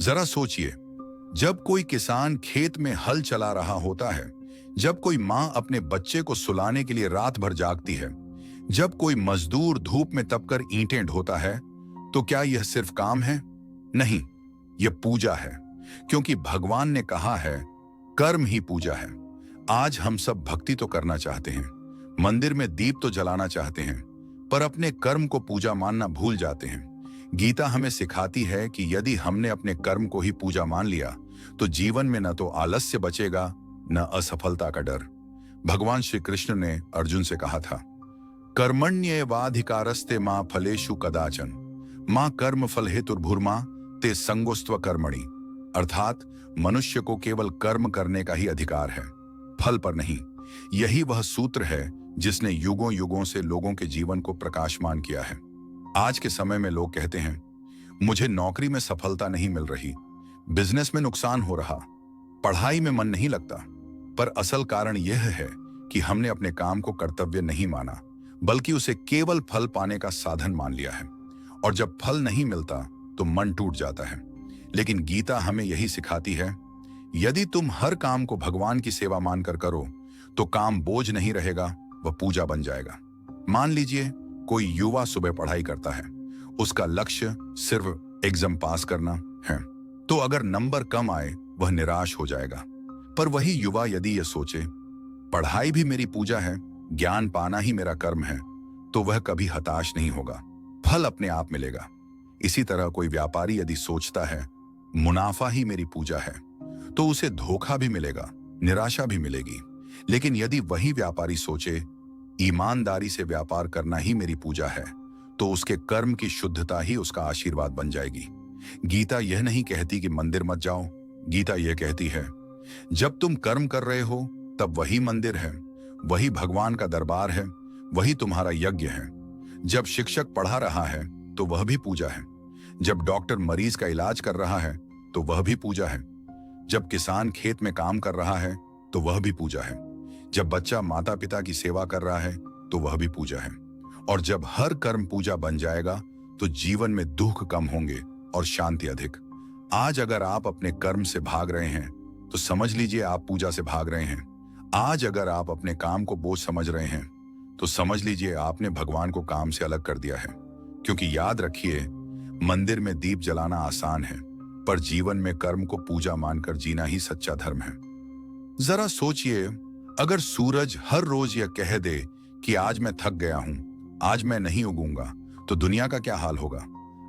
जरा सोचिए, जब कोई किसान खेत में हल चला रहा होता है, जब कोई माँ अपने बच्चे को सुलाने के लिए रात भर जागती है, जब कोई मजदूर धूप में तपकर ईंटें ढोता है, तो क्या यह सिर्फ काम है? नहीं, यह पूजा है। क्योंकि भगवान ने कहा है, कर्म ही पूजा है। आज हम सब भक्ति तो करना चाहते हैं, मंदिर में दीप तो जलाना चाहते हैं, पर अपने कर्म को पूजा मानना भूल जाते हैं। गीता हमें सिखाती है कि यदि हमने अपने कर्म को ही पूजा मान लिया, तो जीवन में न तो आलस्य बचेगा, न असफलता का डर। भगवान श्री कृष्ण ने अर्जुन से कहा था, कर्मण्येवाधिकारस्ते मां फलेषु कदाचन मां कर्म फल हेतुर्भुर्मा ते संगोस्त्व कर्मणि। अर्थात मनुष्य को केवल कर्म करने का ही अधिकार है, फल पर नहीं। यही वह सूत्र है जिसने युगों युगों से लोगों के जीवन को प्रकाशमान किया है। आज के समय में लोग कहते हैं, मुझे नौकरी में सफलता नहीं मिल रही, बिजनेस में नुकसान हो रहा, पढ़ाई में मन नहीं लगता। पर असल कारण यह है कि हमने अपने काम को कर्तव्य नहीं माना, बल्कि उसे केवल फल पाने का साधन मान लिया है। और जब फल नहीं मिलता तो मन टूट जाता है। लेकिन गीता हमें यही सिखाती है, यदि तुम हर काम को भगवान की सेवा मानकर करो, तो काम बोझ नहीं रहेगा, वह पूजा बन जाएगा। मान लीजिए कोई युवा सुबह पढ़ाई करता है, उसका लक्ष्य सिर्फ एग्जाम पास करना है, तो अगर नंबर कम आए वह निराश हो जाएगा। पर वही युवा यदि यह सोचे, पढ़ाई भी मेरी पूजा है, ज्ञान पाना ही मेरा कर्म है, तो वह कभी हताश नहीं होगा, फल अपने आप मिलेगा। इसी तरह कोई व्यापारी यदि सोचता है, मुनाफा ही मेरी पूजा है, तो उसे धोखा भी मिलेगा, निराशा भी मिलेगी। लेकिन यदि वही व्यापारी सोचे, ईमानदारी से व्यापार करना ही मेरी पूजा है, तो उसके कर्म की शुद्धता ही उसका आशीर्वाद बन जाएगी। गीता यह नहीं कहती कि मंदिर मत जाओ, गीता यह कहती है, जब तुम कर्म कर रहे हो तब वही मंदिर है, वही भगवान का दरबार है, वही तुम्हारा यज्ञ है। जब शिक्षक पढ़ा रहा है तो वह भी पूजा है, जब डॉक्टर मरीज का इलाज कर रहा है तो वह भी पूजा है, जब किसान खेत में काम कर रहा है तो वह भी पूजा है, जब बच्चा माता पिता की सेवा कर रहा है तो वह भी पूजा है। और जब हर कर्म पूजा बन जाएगा तो जीवन में दुख कम होंगे और शांति अधिक। आज अगर आप अपने कर्म से भाग रहे हैं तो समझ लीजिए आप पूजा से भाग रहे हैं। आज अगर आप अपने काम को बोझ समझ रहे हैं तो समझ लीजिए आपने भगवान को काम से अलग कर दिया है। क्योंकि याद रखिए, मंदिर में दीप जलाना आसान है, पर जीवन में कर्म को पूजा मानकर जीना ही सच्चा धर्म है। जरा सोचिए, अगर सूरज हर रोज यह कह दे कि आज मैं थक गया हूं, आज मैं नहीं उगूंगा, तो दुनिया का क्या हाल होगा?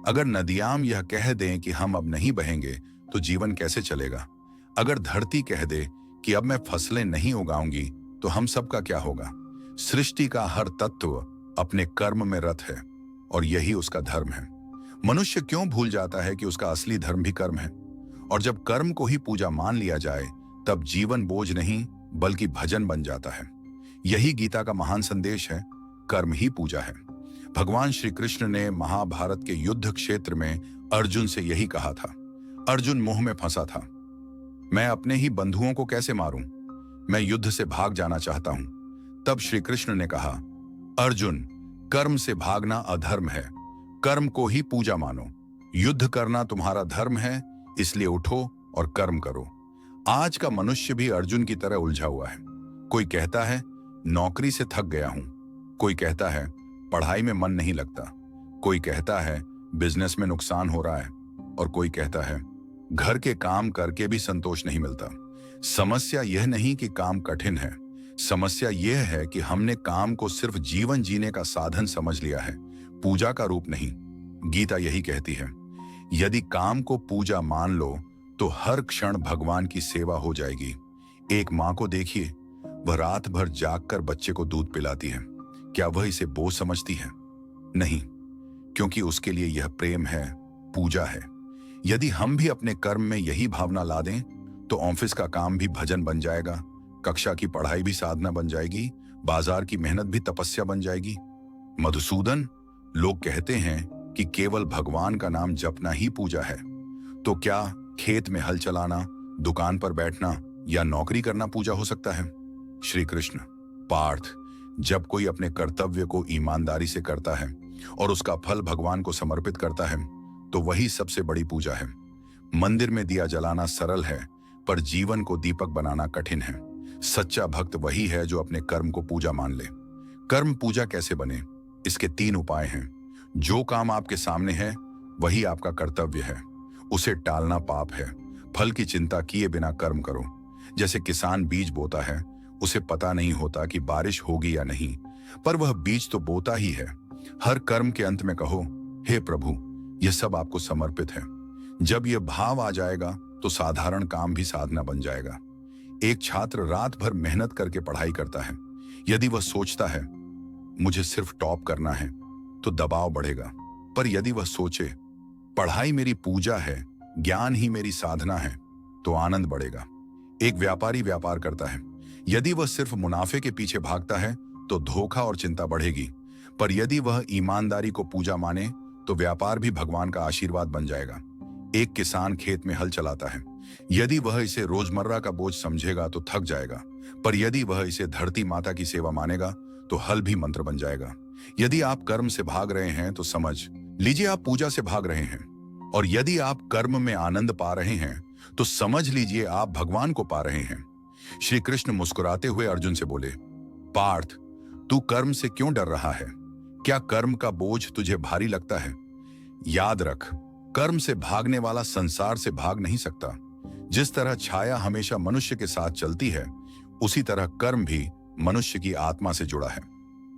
अगर नदियां यह कह दें कि हम अब नहीं बहेंगे, तो जीवन कैसे चलेगा? अगर धरती कह दे कि अब मैं फसलें नहीं उगाऊंगी, तो हम सबका क्या होगा? सृष्टि का हर तत्व अपने कर्म में रत है और यही उसका धर्म है। मनुष्य क्यों भूल जाता है कि उसका असली धर्म भी कर्म है? और जब कर्म को ही पूजा मान लिया जाए, तब जीवन बोझ नहीं बल्कि भजन बन जाता है। यही गीता का महान संदेश है, कर्म ही पूजा है। भगवान श्री कृष्ण ने महाभारत के युद्ध क्षेत्र में अर्जुन से यही कहा था। अर्जुन मोह में फंसा था, मैं अपने ही बंधुओं को कैसे मारूं? मैं युद्ध से भाग जाना चाहता हूं। तब श्री कृष्ण ने कहा, अर्जुन, कर्म से भागना अधर्म है, कर्म को ही पूजा मानो। युद्ध करना तुम्हारा धर्म है, इसलिए उठो और कर्म करो। आज का मनुष्य भी अर्जुन की तरह उलझा हुआ है। कोई कहता है नौकरी से थक गया हूं, कोई कहता है पढ़ाई में मन नहीं लगता, कोई कहता है बिजनेस में नुकसान हो रहा है, और कोई कहता है घर के काम करके भी संतोष नहीं मिलता। समस्या यह नहीं कि काम कठिन है, समस्या यह है कि हमने काम को सिर्फ जीवन जीने का साधन समझ लिया है, पूजा का रूप नहीं। गीता यही कहती है, यदि काम को पूजा मान लो तो हर क्षण भगवान की सेवा हो जाएगी। एक माँ को देखिए, वह रात भर जागकर बच्चे को दूध पिलाती है। क्या वह इसे बोझ समझती है? नहीं, क्योंकि उसके लिए यह प्रेम है, पूजा है। यदि हम भी अपने कर्म में यही भावना ला दें, तो ऑफिस का काम भी भजन बन जाएगा, कक्षा की पढ़ाई भी साधना बन जाएगी, बाजार की मेहनत भी तपस्या बन जाएगी। मधुसूदन, लोग कहते हैं कि केवल भगवान का नाम जपना ही पूजा है, तो क्या खेत में हल चलाना, दुकान पर बैठना या नौकरी करना पूजा हो सकता है? श्री कृष्ण, पार्थ, जब कोई अपने कर्तव्य को ईमानदारी से करता है और उसका फल भगवान को समर्पित करता है, तो वही सबसे बड़ी पूजा है। मंदिर में दिया जलाना सरल है, पर जीवन को दीपक बनाना कठिन है। सच्चा भक्त वही है जो अपने कर्म को पूजा मान ले। कर्म पूजा कैसे बने? इसके 3 उपाय हैं। जो काम आपके सामने है वही आपका कर्तव्य है। उसे टालना पाप है। फल की चिंता किए बिना कर्म करो। जैसे किसान बीज बोता है, उसे पता नहीं होता कि बारिश होगी या नहीं, पर वह बीज तो बोता ही है। हर कर्म के अंत में कहो, हे प्रभु, यह सब आपको समर्पित है। जब यह भाव आ जाएगा तो साधारण काम भी साधना बन जाएगा। एक छात्र रात भर मेहनत करके पढ़ाई करता है। यदि वह सोचता है मुझे सिर्फ टॉप करना है, तो दबाव बढ़ेगा। पर यदि वह सोचे पढ़ाई मेरी पूजा है, ज्ञान ही मेरी साधना है, तो आनंद बढ़ेगा। एक व्यापारी व्यापार करता है। यदि वह सिर्फ मुनाफे के पीछे भागता है तो धोखा और चिंता बढ़ेगी। पर यदि वह ईमानदारी को पूजा माने तो व्यापार भी भगवान का आशीर्वाद बन जाएगा। एक किसान खेत में हल चलाता है। यदि वह इसे रोजमर्रा का बोझ समझेगा तो थक जाएगा, पर यदि वह इसे धरती माता की सेवा मानेगा तो हल भी मंत्र बन जाएगा। यदि आप कर्म से भाग रहे हैं तो समझ लीजिए आप पूजा से भाग रहे हैं, और यदि आप कर्म में आनंद पा रहे हैं तो समझ लीजिए आप भगवान को पा रहे हैं। श्री कृष्ण मुस्कुराते हुए अर्जुन से बोले, पार्थ, तू कर्म से क्यों डर रहा है? क्या कर्म का बोझ तुझे भारी लगता है? याद रख, कर्म से भागने वाला संसार से भाग नहीं सकता। जिस तरह छाया हमेशा मनुष्य के साथ चलती है, उसी तरह कर्म भी मनुष्य की आत्मा से जुड़ा है।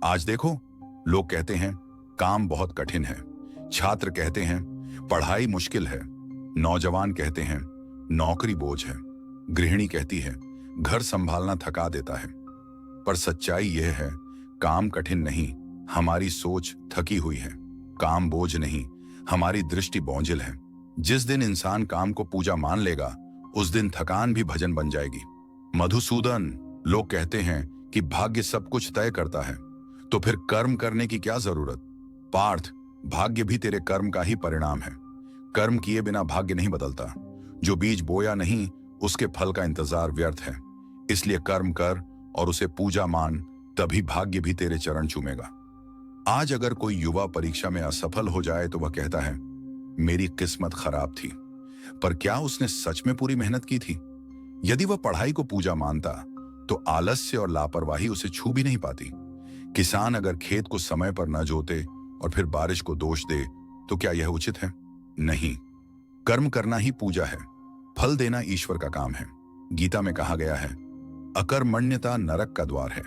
आज देखो, लोग कहते हैं काम बहुत कठिन है, छात्र कहते हैं पढ़ाई मुश्किल है, नौजवान कहते हैं नौकरी बोझ है, गृहिणी कहती है घर संभालना थका देता है। पर सच्चाई यह है, काम कठिन नहीं, हमारी सोच थकी हुई है। काम बोझ नहीं, हमारी दृष्टि बोझिल है। जिस दिन इंसान काम को पूजा मान लेगा, उस दिन थकान भी भजन बन जाएगी। मधुसूदन, लोग कहते हैं कि भाग्य सब कुछ तय करता है, तो फिर कर्म करने की क्या जरूरत? पार्थ, भाग्य भी तेरे कर्म का ही परिणाम है। कर्म किए बिना भाग्य नहीं बदलता। जो बीज बोया नहीं, उसके फल का इंतजार व्यर्थ है। इसलिए कर्म कर और उसे पूजा मान, तभी भाग्य भी तेरे चरण चूमेगा। आज अगर कोई युवा परीक्षा में असफल हो जाए तो वह कहता है मेरी किस्मत खराब थी, पर क्या उसने सच में पूरी मेहनत की थी? यदि वह पढ़ाई को पूजा मानता तो आलस्य और लापरवाही उसे छू भी नहीं पाती। किसान अगर खेत को समय पर न जोते और फिर बारिश को दोष दे तो क्या यह उचित है? नहीं। कर्म करना ही पूजा है, फल देना ईश्वर का काम है। गीता में कहा गया है, अकर्मण्यता नरक का द्वार है।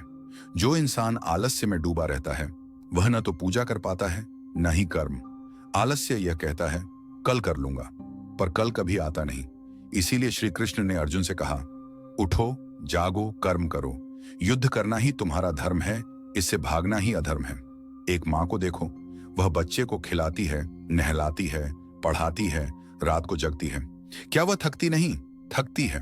जो इंसान आलस्य में डूबा रहता है, वह न तो पूजा कर पाता है, न ही कर्म। आलस्य यह कहता है कल कर लूंगा, पर कल कभी आता नहीं। इसीलिए श्री कृष्ण ने अर्जुन से कहा, उठो, जागो, कर्म करो। युद्ध करना ही तुम्हारा धर्म है, इससे भागना ही अधर्म है। एक माँ को देखो, वह बच्चे को खिलाती है, नहलाती है, पढ़ाती है, रात को जगती है। क्या वह थकती नहीं? थकती है,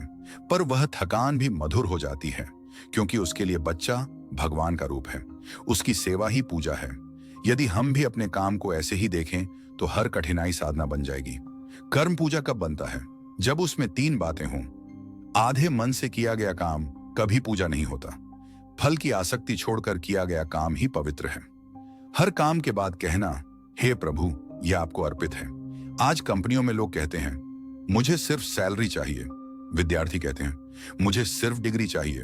पर वह थकान भी मधुर हो जाती है, क्योंकि उसके लिए बच्चा भगवान का रूप है। उसकी सेवा ही पूजा है। यदि हम भी अपने काम को ऐसे ही देखें तो हर कठिनाई साधना बन जाएगी। कर्म पूजा कब बनता है? जब उसमें 3 बातें हों। आधे मन से किया गया काम कभी पूजा नहीं होता। फल की आसक्ति छोड़कर किया गया काम ही पवित्र है। हर काम के बाद कहना, हे प्रभु, यह आपको अर्पित है। आज कंपनियों में लोग कहते हैं मुझे सिर्फ सैलरी चाहिए। विद्यार्थी कहते हैं मुझे सिर्फ डिग्री चाहिए।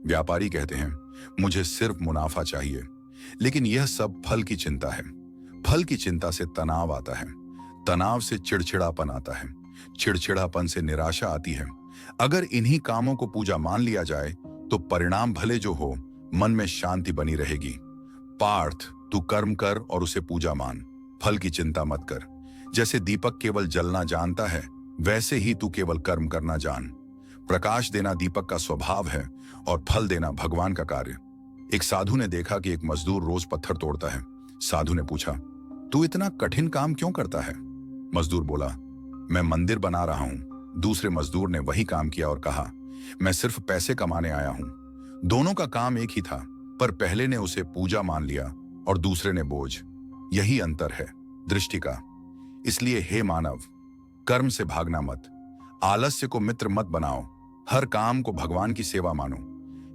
व्यापारी कहते हैं मुझे सिर्फ मुनाफा चाहिए। लेकिन यह सब फल की चिंता है। फल की चिंता से तनाव आता है, तनाव से चिड़चिड़ापन आता है, चिड़चिड़ापन से निराशा आती है। अगर इन्हीं कामों को पूजा मान लिया जाए तो परिणाम भले जो हो, मन में शांति बनी रहेगी। पार्थ, तू कर्म कर और उसे पूजा मान, फल की चिंता मत कर। जैसे दीपक केवल जलना जानता है, वैसे ही तू केवल कर्म करना जान। प्रकाश देना दीपक का स्वभाव है और फल देना भगवान का कार्य। एक साधु ने देखा कि एक मजदूर रोज पत्थर तोड़ता है। साधु ने पूछा, तू इतना कठिन काम क्यों करता है? मजदूर बोला, मैं मंदिर बना रहा हूं। दूसरे मजदूर ने वही काम किया और कहा, मैं सिर्फ पैसे कमाने आया हूं। दोनों का काम एक ही था, पर पहले ने उसे पूजा मान लिया और दूसरे ने बोझ। यही अंतर है दृष्टि का। इसलिए हे मानव, कर्म से भागना मत, आलस्य को मित्र मत बनाओ, हर काम को भगवान की सेवा मानो।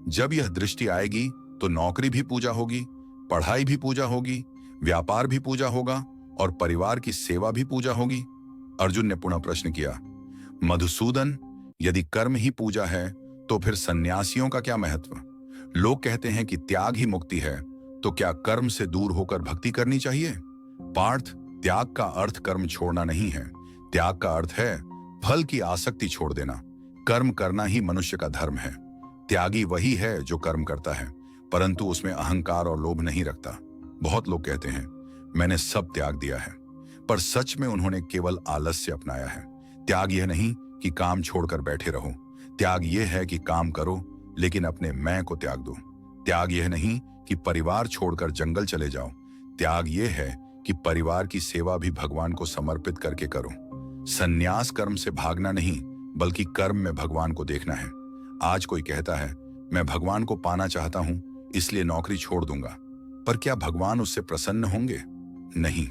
जब यह दृष्टि आएगी तो नौकरी भी पूजा होगी, पढ़ाई भी पूजा होगी, व्यापार भी पूजा होगा और परिवार की सेवा भी पूजा होगी। अर्जुन ने पुनः प्रश्न किया, मधुसूदन, यदि कर्म ही पूजा है तो फिर सन्यासियों का क्या महत्व? लोग कहते हैं कि त्याग ही मुक्ति है, तो क्या कर्म से दूर होकर भक्ति करनी चाहिए? पार्थ, त्याग का अर्थ कर्म छोड़ना नहीं है। त्याग का अर्थ है फल की आसक्ति छोड़ देना। कर्म करना ही मनुष्य का धर्म है। त्यागी वही है जो कर्म करता है, परंतु उसमें अहंकार और लोभ नहीं रखता। बहुत लोग कहते हैं मैंने सब त्याग दिया है, पर सच में उन्होंने केवल आलस्य अपनाया है। त्याग यह नहीं कि काम छोड़कर बैठे रहो। त्याग यह है कि काम करो लेकिन अपने मैं को त्याग दो। त्याग यह नहीं कि परिवार छोड़कर जंगल चले जाओ। त्याग यह है कि परिवार की सेवा भी भगवान को समर्पित करके करो। संन्यास कर्म से भागना नहीं, बल्कि कर्म में भगवान को देखना है। आज कोई कहता है मैं भगवान को पाना चाहता हूं, इसलिए नौकरी छोड़ दूंगा। पर क्या भगवान उससे प्रसन्न होंगे? नहीं।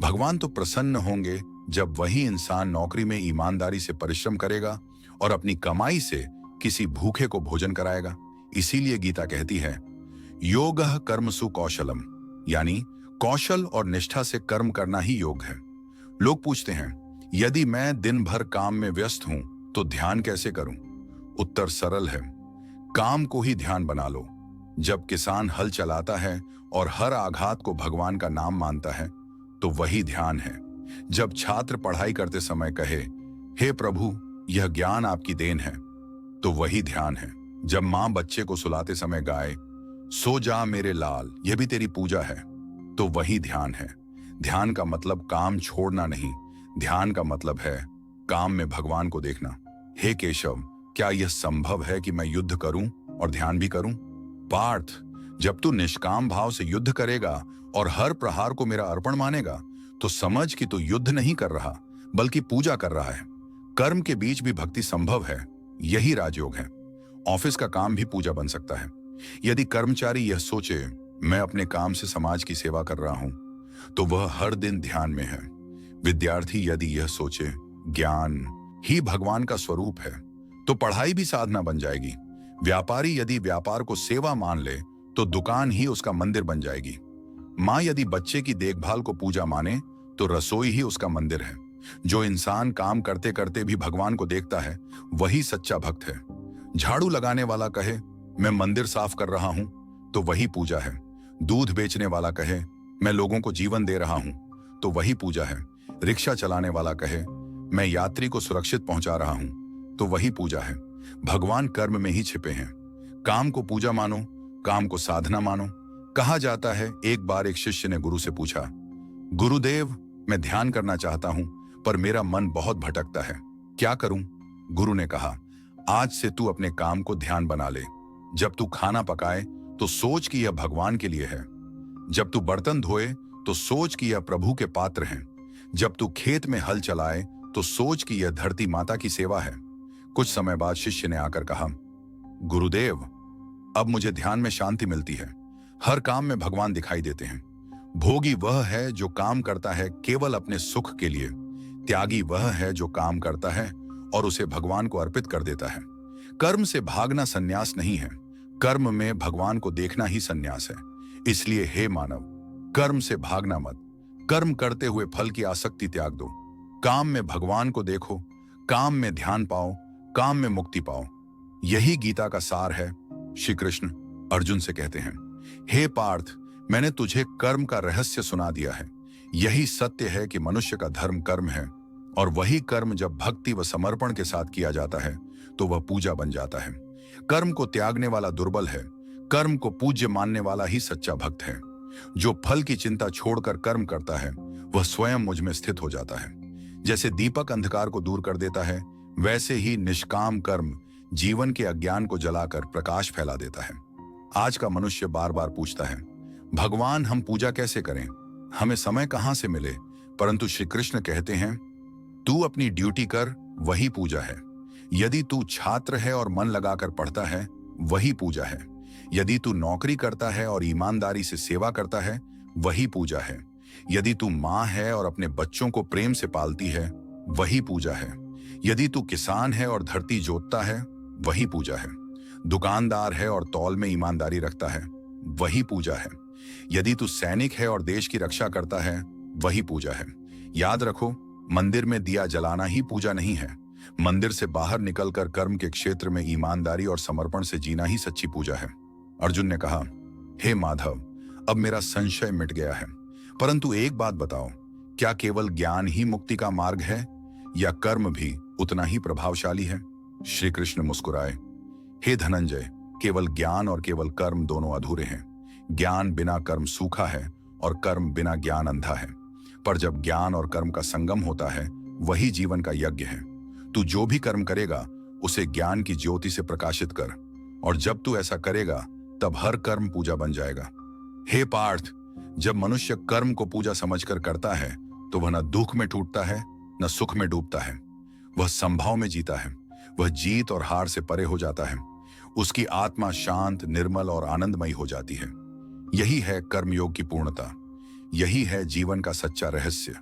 भगवान तो प्रसन्न होंगे जब वही इंसान नौकरी में ईमानदारी से परिश्रम करेगा और अपनी कमाई से किसी भूखे को भोजन कराएगा। इसीलिए गीता कहती है योगः कर्मसु कौशलम, यानी कौशल और निष्ठा से कर्म करना ही योग है। लोग पूछते हैं यदि मैं दिन भर काम में व्यस्त हूं तो ध्यान कैसे करूं? उत्तर सरल है, काम को ही ध्यान बना लो। जब किसान हल चलाता है और हर आघात को भगवान का नाम मानता है तो वही ध्यान है। जब छात्र पढ़ाई करते समय कहे हे प्रभु यह ज्ञान आपकी देन है, तो वही ध्यान है। जब मां बच्चे को सुलाते समय गाए सो जा मेरे लाल, यह भी तेरी पूजा है, तो वही ध्यान है। ध्यान का मतलब काम छोड़ना नहीं, ध्यान का मतलब है काम में भगवान को देखना। हे केशव, क्या यह संभव है कि मैं युद्ध करूं और ध्यान भी करूं? पार्थ, जब तू निष्काम भाव से युद्ध करेगा और हर प्रहार को मेरा अर्पण मानेगा तो समझ कि तू युद्ध नहीं कर रहा बल्कि पूजा कर रहा है। कर्म के बीच भी भक्ति संभव है, यही राजयोग है। ऑफिस का काम भी पूजा बन सकता है। यदि कर्मचारी यह सोचे मैं अपने काम से समाज की सेवा कर रहा हूं तो वह हर दिन ध्यान में है। विद्यार्थी यदि यह सोचे ज्ञान ही भगवान का स्वरूप है तो पढ़ाई भी साधना बन जाएगी। व्यापारी यदि व्यापार को सेवा मान ले तो दुकान ही उसका मंदिर बन जाएगी। माँ यदि बच्चे की देखभाल को पूजा माने तो रसोई ही उसका मंदिर है। जो इंसान काम करते करते भी भगवान को देखता है वही सच्चा भक्त है। झाड़ू लगाने वाला कहे मैं मंदिर साफ कर रहा हूं तो वही पूजा है। दूध बेचने वाला कहे मैं लोगों को जीवन दे रहा हूं तो वही पूजा है। रिक्शा चलाने वाला कहे मैं यात्री को सुरक्षित पहुंचा रहा हूं तो वही पूजा है। भगवान कर्म में ही छिपे हैं। काम को पूजा मानो, काम को साधना मानो। कहा जाता है एक बार एक शिष्य ने गुरु से पूछा गुरुदेव मैं ध्यान करना चाहता हूं पर मेरा मन बहुत भटकता है, क्या करूं? गुरु ने कहा आज से तू अपने काम को ध्यान बना ले। जब तू खाना पकाए तो सोच कि यह भगवान के लिए है। जब तू बर्तन धोए तो सोच कि यह प्रभु के पात्र हैं। जब तू खेत में हल चलाए तो सोच कि यह धरती माता की सेवा है। कुछ समय बाद शिष्य ने आकर कहा गुरुदेव अब मुझे ध्यान में शांति मिलती है। हर काम में भगवान दिखाई देते हैं। भोगी वह है जो काम करता है केवल अपने सुख के लिए। त्यागी वह है जो काम करता है और उसे भगवान को अर्पित कर देता है। कर्म से भागना सन्यास नहीं है, कर्म में भगवान को देखना ही सन्यास है। इसलिए हे मानव, कर्म से भागना मत। कर्म करते हुए फल की आसक्ति त्याग दो। काम में भगवान को देखो, काम में ध्यान पाओ, काम में मुक्ति पाओ। यही गीता का सार है। श्री कृष्ण अर्जुन से कहते हैं हे पार्थ, मैंने तुझे कर्म का रहस्य सुना दिया है। यही सत्य है कि मनुष्य का धर्म कर्म है और वही कर्म जब भक्ति व समर्पण के साथ किया जाता है तो वह पूजा बन जाता है। कर्म को त्यागने वाला दुर्बल है, कर्म को पूज्य मानने वाला ही सच्चा भक्त है। जो फल की चिंता छोड़कर कर्म करता है वह स्वयं मुझ में स्थित हो जाता है। जैसे दीपक अंधकार को दूर कर देता है, वैसे ही निष्काम कर्म जीवन के अज्ञान को जलाकर प्रकाश फैला देता है। आज का मनुष्य बार बार पूछता है भगवान हम पूजा कैसे करें, हमें समय कहां से मिले? परंतु श्री कृष्ण कहते हैं तू अपनी ड्यूटी कर, वही पूजा है। यदि तू छात्र है और मन लगाकर पढ़ता है वही पूजा है। यदि तू नौकरी करता है और ईमानदारी से सेवा करता है वही पूजा है। यदि तू माँ है और अपने बच्चों को प्रेम से पालती है वही पूजा है। यदि तू किसान है और धरती जोतता है वही पूजा है। दुकानदार है और तौल में ईमानदारी रखता है वही पूजा है। यदि तू सैनिक है और देश की रक्षा करता है वही पूजा है। याद रखो, मंदिर में दिया जलाना ही पूजा नहीं है, मंदिर से बाहर निकलकर कर्म के क्षेत्र में ईमानदारी और समर्पण से जीना ही सच्ची पूजा है। अर्जुन ने कहा, हे माधव, अब मेरा संशय मिट गया है, परंतु एक बात बताओ, क्या केवल ज्ञान ही मुक्ति का मार्ग है या कर्म भी उतना ही प्रभावशाली है? श्री कृष्ण मुस्कुराए, हे धनंजय, केवल ज्ञान और केवल कर्म दोनों अधूरे हैं। ज्ञान बिना कर्म सूखा है और कर्म बिना ज्ञान अंधा है, पर जब ज्ञान और कर्म का संगम होता है वही जीवन का यज्ञ है। तू जो भी कर्म करेगा उसे ज्ञान की ज्योति से प्रकाशित कर, और जब तू ऐसा करेगा तब हर कर्म पूजा बन जाएगा। हे पार्थ, जब मनुष्य कर्म को पूजा समझकर करता है तो वह न दुख में टूटता है न सुख में डूबता है, वह संभाव में जीता है। वह जीत और हार से परे हो जाता है। उसकी आत्मा शांत, निर्मल और आनंदमयी हो जाती है। यही है कर्मयोग की पूर्णता, यही है जीवन का सच्चा रहस्य,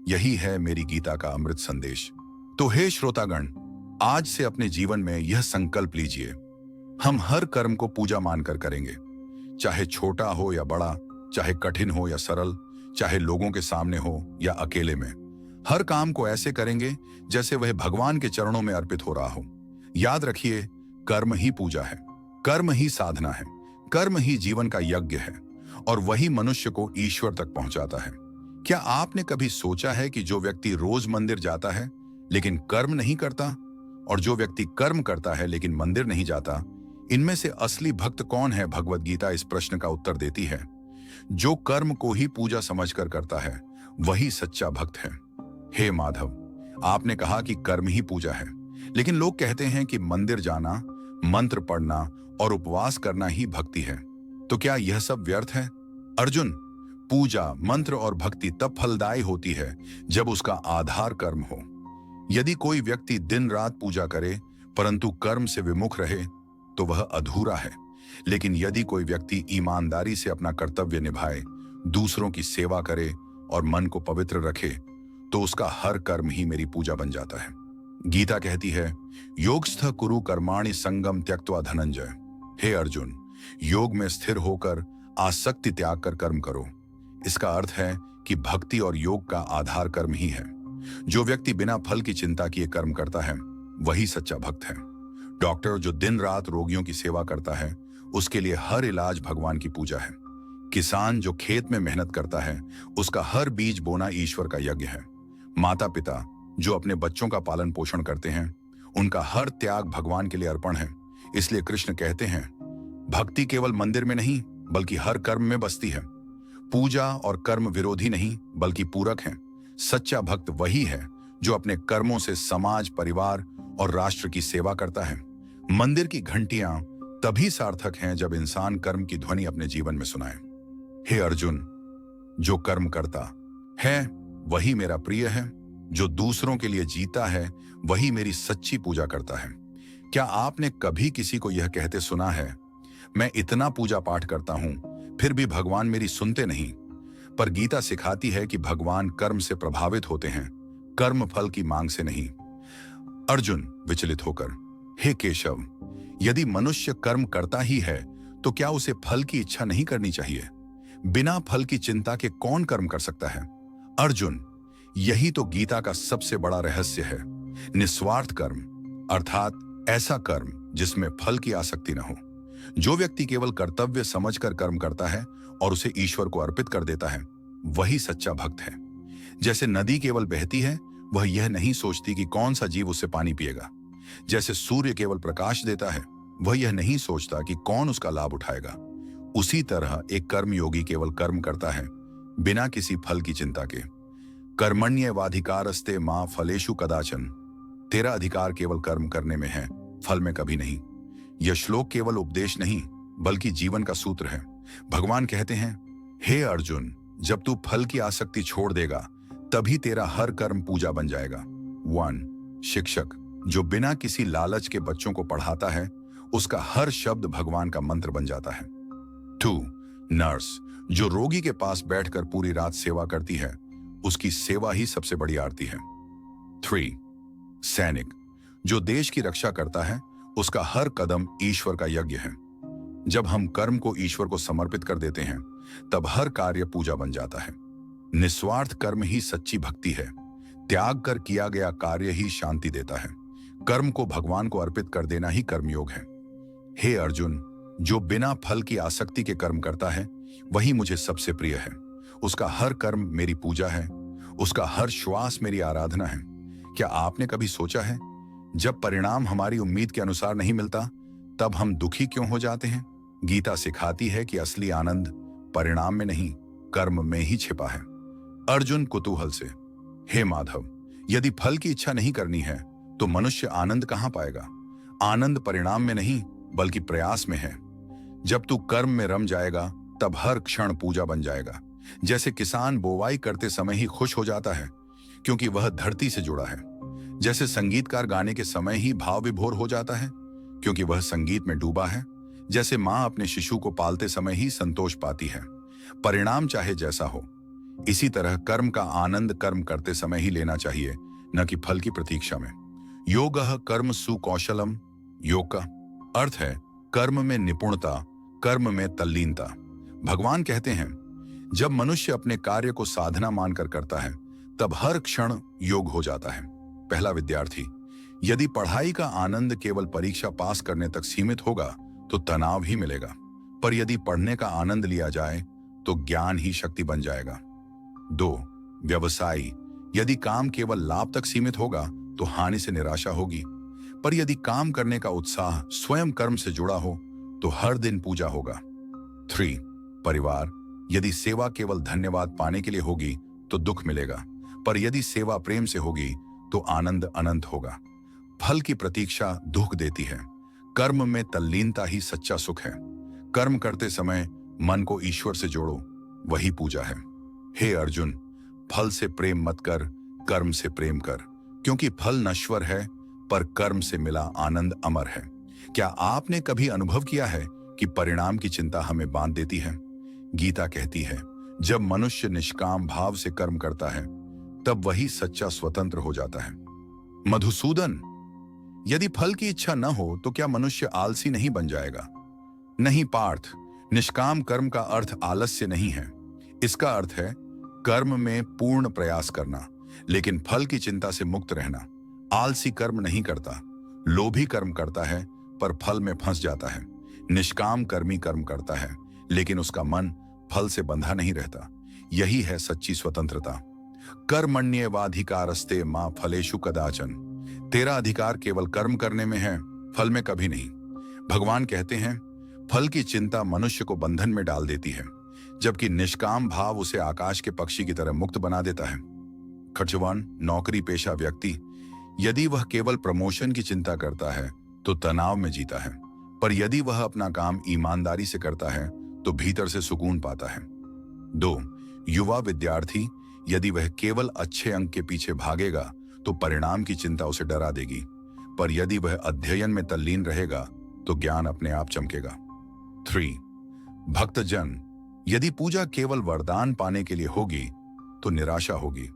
यही है मेरी गीता का अमृत संदेश। तो हे श्रोतागण, आज से अपने जीवन में यह संकल्प लीजिए, हम हर कर्म को पूजा मानकर करेंगे, चाहे छोटा हो या बड़ा, चाहे कठिन हो या सरल, चाहे लोगों के सामने हो या अकेले में। हर काम को ऐसे करेंगे जैसे वह भगवान के चरणों में अर्पित हो रहा हो। याद रखिए, कर्म ही पूजा है, कर्म ही साधना है, कर्म ही जीवन का यज्ञ है, और वही मनुष्य को ईश्वर तक पहुंचाता है। क्या आपने कभी सोचा है कि जो व्यक्ति रोज मंदिर जाता है लेकिन कर्म नहीं करता, और जो व्यक्ति कर्म करता है लेकिन मंदिर नहीं जाता, इनमें से असली भक्त कौन है? भगवत गीता इस प्रश्न का उत्तर देती है, जो कर्म को ही पूजा समझकर करता है वही सच्चा भक्त है। हे माधव, आपने कहा कि कर्म ही पूजा है, लेकिन लोग कहते हैं कि मंदिर जाना, मंत्र पढ़ना और उपवास करना ही भक्ति है। तो क्या यह सब व्यर्थ है? अर्जुन, पूजा, मंत्र और भक्ति तब फलदायी होती है जब उसका आधार कर्म हो। यदि कोई व्यक्ति दिन रात पूजा करे परंतु कर्म से विमुख रहे तो वह अधूरा है। लेकिन यदि कोई व्यक्ति ईमानदारी से अपना कर्तव्य निभाए, दूसरों की सेवा करे और मन को पवित्र रखे, तो उसका हर कर्म ही मेरी पूजा बन जाता है। गीता कहती है, योगस्थ कुरु कर्माणि संगम त्यक्त्वा धनंजय। हे अर्जुन, योग में स्थिर होकर आसक्ति त्याग कर कर्म करो। इसका अर्थ है कि भक्ति और योग का आधार कर्म ही है। जो व्यक्ति बिना फल की चिंता किए कर्म करता है वही सच्चा भक्त है। डॉक्टर जो दिन रात रोगियों की सेवा करता है, उसके लिए हर इलाज भगवान की पूजा है। किसान जो खेत में मेहनत करता है, उसका हर बीज बोना ईश्वर का यज्ञ है। माता पिता जो अपने बच्चों का पालन पोषण करते हैं, उनका हर त्याग भगवान के लिए अर्पण है। इसलिए कृष्ण कहते हैं, भक्ति केवल मंदिर में नहीं बल्कि हर कर्म में बसती है। पूजा और कर्म विरोधी नहीं बल्कि पूरक हैं। सच्चा भक्त वही है जो अपने कर्मों से समाज, परिवार और राष्ट्र की सेवा करता है। मंदिर की घंटियां तभी सार्थक हैं जब इंसान कर्म की ध्वनि अपने जीवन में सुनाए। हे अर्जुन, जो कर्म करता है वही मेरा प्रिय है, जो दूसरों के लिए जीता है वही मेरी सच्ची पूजा करता है। क्या आपने कभी किसी को यह कहते सुना है, मैं इतना पूजा पाठ करता हूं फिर भी भगवान मेरी सुनते नहीं? पर गीता सिखाती है कि भगवान कर्म से प्रभावित होते हैं, कर्म फल की मांग से नहीं। अर्जुन विचलित होकर, हे केशव, यदि मनुष्य कर्म करता ही है तो क्या उसे फल की इच्छा नहीं करनी चाहिए? बिना फल की चिंता के कौन कर्म कर सकता है? अर्जुन, यही तो गीता का सबसे बड़ा रहस्य है। निस्वार्थ कर्म, अर्थात ऐसा कर्म जिसमें फल की आसक्ति न हो। जो व्यक्ति केवल कर्तव्य समझकर कर्म करता है और उसे ईश्वर को अर्पित कर देता है, वही सच्चा भक्त है। जैसे नदी केवल बहती है, वह यह नहीं सोचती कि कौन सा जीव उससे पानी पिएगा। जैसे सूर्य केवल प्रकाश देता है, वह यह नहीं सोचता कि कौन उसका लाभ उठाएगा। उसी तरह एक कर्मयोगी केवल कर्म करता है बिना किसी फल की चिंता के। कर्मण्येवाधिकारस्ते मां फलेषु कदाचन। तेरा अधिकार केवल कर्म करने में है, फल में कभी नहीं। यह श्लोक केवल उपदेश नहीं बल्कि जीवन का सूत्र है। भगवान कहते हैं, हे अर्जुन, जब तू फल की आसक्ति छोड़ देगा तभी तेरा हर कर्म पूजा बन जाएगा। 1. शिक्षक जो बिना किसी लालच के बच्चों को पढ़ाता है, उसका हर शब्द भगवान का मंत्र बन जाता है। 2. नर्स जो रोगी के पास बैठकर पूरी रात सेवा करती है, उसकी सेवा ही सबसे बड़ी आरती है। 3. सैनिक जो देश की रक्षा करता है, उसका हर कदम ईश्वर का यज्ञ है। जब हम कर्म को ईश्वर को समर्पित कर देते हैं तब हर कार्य पूजा बन जाता है। निस्वार्थ कर्म ही सच्ची भक्ति है। त्याग कर किया गया कार्य ही शांति देता है। कर्म को भगवान को अर्पित कर देना ही कर्मयोग है। हे अर्जुन, जो बिना फल की आसक्ति के कर्म करता है वही मुझे सबसे प्रिय है। उसका हर कर्म मेरी पूजा है, उसका हर श्वास मेरी आराधना है। क्या आपने कभी सोचा है, जब परिणाम हमारी उम्मीद के अनुसार नहीं मिलता तब हम दुखी क्यों हो जाते हैं? गीता सिखाती है कि असली आनंद परिणाम में नहीं, कर्म में ही छिपा है। अर्जुन कुतूहल से, हे माधव, यदि फल की इच्छा नहीं करनी है तो मनुष्य आनंद कहां पाएगा? आनंद परिणाम में नहीं बल्कि प्रयास में है। जब तू कर्म में रम जाएगा तब हर क्षण पूजा बन जाएगा। जैसे किसान बोवाई करते समय ही खुश हो जाता है क्योंकि वह धरती से जुड़ा है। जैसे संगीतकार गाने के समय ही भाव विभोर हो जाता है क्योंकि वह संगीत में डूबा है। जैसे मां अपने शिशु को पालते समय ही संतोष पाती है, परिणाम चाहे जैसा हो। इसी तरह कर्म का आनंद कर्म करते समय ही लेना चाहिए, न कि फल की प्रतीक्षा में। योगः कर्म सुकौशलम। योग का अर्थ है कर्म में निपुणता, कर्म में तल्लीनता। भगवान कहते हैं, जब मनुष्य अपने कार्य को साधना मानकर करता है तब हर क्षण योग हो जाता है। पहला विद्यार्थी, यदि पढ़ाई का आनंद केवल परीक्षा पास करने तक सीमित होगा तो तनाव ही मिलेगा, पर यदि पढ़ने का आनंद लिया जाए तो ज्ञान ही शक्ति बन जाएगा। 2. व्यवसायी, यदि काम केवल लाभ तक सीमित होगा तो हानि से निराशा होगी, पर यदि काम करने का उत्साह स्वयं कर्म से जुड़ा हो तो हर दिन पूजा होगा। 3. परिवार, यदि सेवा केवल धन्यवाद पाने के लिए होगी तो दुख मिलेगा, पर यदि सेवा प्रेम से होगी तो आनंद अनंत होगा। फल की प्रतीक्षा दुख देती है, कर्म में तल्लीनता ही सच्चा सुख है। कर्म करते समय मन को ईश्वर से जोड़ो, वही पूजा है। हे अर्जुन, फल से प्रेम मत कर, कर्म से प्रेम कर, क्योंकि फल नश्वर है पर कर्म से मिला आनंद अमर है। क्या आपने कभी अनुभव किया है कि परिणाम की चिंता हमें बांध देती है? गीता कहती है, जब मनुष्य निष्काम भाव से कर्म करता है तब वही सच्चा स्वतंत्र हो जाता है। मधुसूदन, यदि फल की इच्छा न हो तो क्या मनुष्य आलसी नहीं बन जाएगा? नहीं पार्थ, निष्काम कर्म का अर्थ आलस्य नहीं है। इसका अर्थ है कर्म में पूर्ण प्रयास करना, लेकिन फल की चिंता से मुक्त रहना। आलसी कर्म नहीं करता, लोभी कर्म करता है पर फल में फंस जाता है। निष्काम कर्मी कर्म करता है लेकिन उसका मन फल से बंधा नहीं रहता। यही है सच्ची स्वतंत्रता। कर्मण्येवाधिकारस्ते मां फलेषु कदाचन। तेरा अधिकार केवल कर्म करने में है, फल में कभी नहीं। भगवान कहते हैं, फल की चिंता मनुष्य को बंधन में डाल देती है, जबकि निष्काम भाव उसे आकाश के पक्षी की तरह मुक्त बना देता है। खर्चवान नौकरी पेशा व्यक्ति, यदि वह केवल प्रमोशन की चिंता करता है तो तनाव में जीता है, पर यदि वह अपना काम ईमानदारी से करता है तो भीतर से सुकून पाता है। 2. युवा विद्यार्थी, यदि वह केवल अच्छे अंक के पीछे भागेगा तो परिणाम की चिंता उसे डरा देगी, पर यदि वह अध्ययन में तल्लीन रहेगा तो ज्ञान अपने आप चमकेगा। 3. भक्तजन, यदि पूजा केवल वरदान पाने के लिए होगी तो निराशा होगी,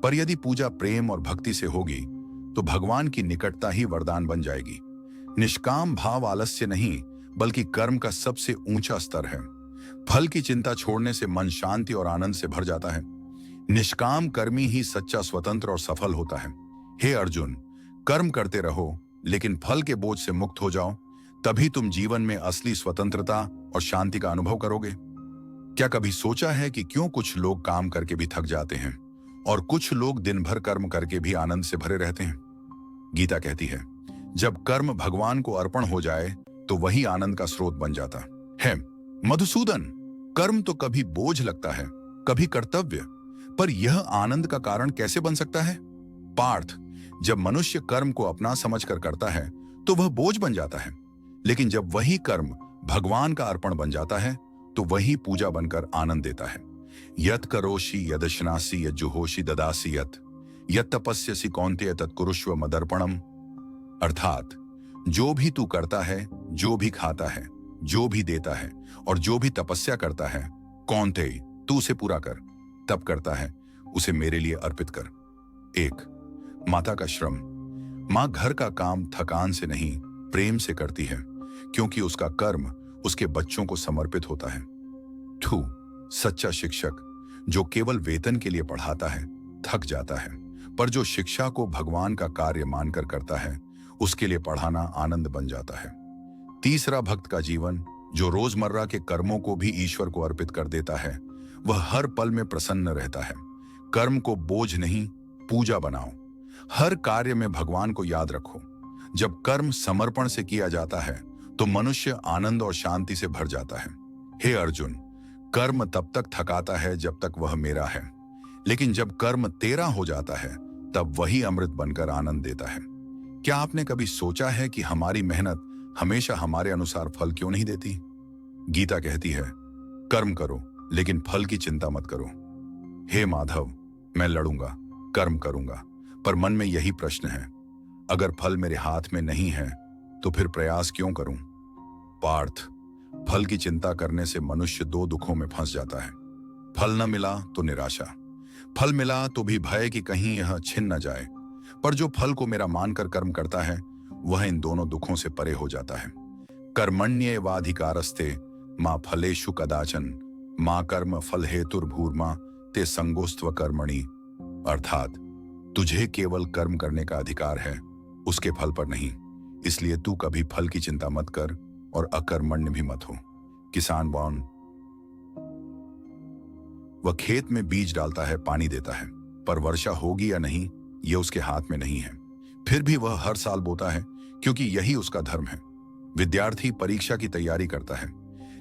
पर यदि पूजा प्रेम और भक्ति से होगी तो भगवान की निकटता ही वरदान बन जाएगी। निष्काम भाव आलस्य नहीं बल्कि कर्म का सबसे ऊंचा स्तर है। फल की चिंता छोड़ने से मन शांति और आनंद से भर जाता है। निष्काम कर्मी ही सच्चा स्वतंत्र और सफल होता है। हे अर्जुन, कर्म करते रहो लेकिन फल के बोझ से मुक्त हो जाओ, तभी तुम जीवन में असली स्वतंत्रता और शांति का अनुभव करोगे। क्या कभी सोचा है कि क्यों कुछ लोग काम करके भी थक जाते हैं और कुछ लोग दिन भर कर्म करके भी आनंद से भरे रहते हैं? गीता कहती है, जब कर्म भगवान को अर्पण हो जाए तो वही आनंद का स्रोत बन जाता है। मधुसूदन, कर्म तो कभी बोझ लगता है, कभी कर्तव्य, पर यह आनंद का कारण कैसे बन सकता है? पार्थ, जब मनुष्य कर्म को अपना समझकर करता है तो वह बोझ बन जाता है, लेकिन जब वही कर्म भगवान का अर्पण बन जाता है तो वही पूजा बनकर आनंद देता है। यत् करोषि यदश्नासि यज्जुहोषि ददासि यत् तपस्यसि कौन्तेय तत्कुरुष्व मदर्पणम। अर्थात जो भी तू करता है, जो भी खाता है, जो भी देता है और जो भी तपस्या करता है, कौन्तेय, तू उसे पूरा कर, तप करता है उसे मेरे लिए अर्पित कर। 1. माता का श्रम। मां घर का काम थकान से नहीं प्रेम से करती है, क्योंकि उसका कर्म उसके बच्चों को समर्पित होता है। 2. सच्चा शिक्षक, जो केवल वेतन के लिए पढ़ाता है थक जाता है, पर जो शिक्षा को भगवान का कार्य मानकर करता है, उसके लिए पढ़ाना आनंद बन जाता है। तीसरा, भक्त का जीवन, जो रोजमर्रा के कर्मों को भी ईश्वर को अर्पित कर देता है, वह हर पल में प्रसन्न रहता है। कर्म को बोझ नहीं, पूजा बनाओ। हर कार्य में भगवान को याद रखो। जब कर्म समर्पण से किया जाता है तो मनुष्य आनंद और शांति से भर जाता है। हे अर्जुन, कर्म तब तक थकाता है जब तक वह मेरा है, लेकिन जब कर्म तेरा हो जाता है तब वही अमृत बनकर आनंद देता है। क्या आपने कभी सोचा है कि हमारी मेहनत हमेशा हमारे अनुसार फल क्यों नहीं देती? गीता कहती है, कर्म करो लेकिन फल की चिंता मत करो। हे माधव, मैं लड़ूंगा, कर्म करूंगा, पर मन में यही प्रश्न है, अगर फल मेरे हाथ में नहीं है तो फिर प्रयास क्यों करूं? पार्थ, फल की चिंता करने से मनुष्य दो दुखों में फंस जाता है। फल न मिला तो निराशा, फल मिला तो भी भय कि कहीं यह छिन न जाए। पर जो फल को मेरा मानकर कर्म करता है, वह इन दोनों दुखों से परे हो जाता है। कर्मण्येवाधिकारस्ते मां फलेषु कदाचन मां कर्म फल हेतुर्भूर्मा ते संगोस्त्व कर्मणि। अर्थात तुझे केवल कर्म करने का अधिकार है, उसके फल पर नहीं। इसलिए तू कभी फल की चिंता मत कर और अकर्मण्य भी मत हो। किसान बॉन, वह खेत में बीज डालता है, पानी देता है, पर वर्षा होगी या नहीं यह उसके हाथ में नहीं है। फिर भी वह हर साल बोता है, क्योंकि यही उसका धर्म है। विद्यार्थी परीक्षा की तैयारी करता है,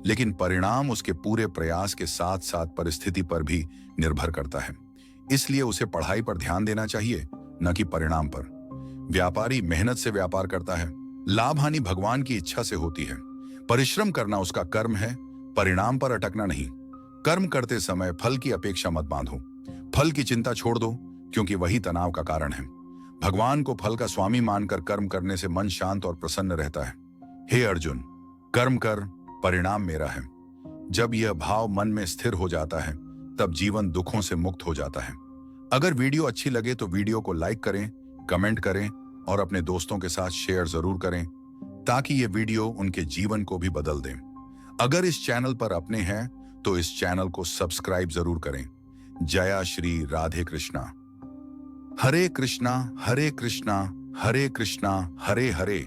लेकिन परिणाम उसके पूरे प्रयास के साथ साथ परिस्थिति पर भी निर्भर करता है। इसलिए उसे पढ़ाई पर ध्यान देना चाहिए, न कि परिणाम पर। व्यापारी मेहनत से व्यापार करता है, लाभ हानि भगवान की इच्छा से होती है। परिश्रम करना उसका कर्म है, परिणाम पर अटकना नहीं। कर्म करते समय फल की अपेक्षा मत बांधो, फल की चिंता छोड़ दो, क्योंकि वही तनाव का कारण है। भगवान को फल का स्वामी मानकर कर्म करने से मन शांत और प्रसन्न रहता है। हे अर्जुन, कर्म कर, परिणाम मेरा है। जब यह भाव मन में स्थिर हो जाता है, तब जीवन दुखों से मुक्त हो जाता है। अगर वीडियो अच्छी लगे तो वीडियो को लाइक करें, कमेंट करें और अपने दोस्तों के साथ शेयर जरूर करें, ताकि ये वीडियो उनके जीवन को भी बदल दें। अगर इस चैनल पर अपने हैं तो इस चैनल को सब्सक्राइब जरूर करें। जया श्री राधे कृष्णा। हरे कृष्णा हरे कृष्णा हरे कृष्णा हरे हरे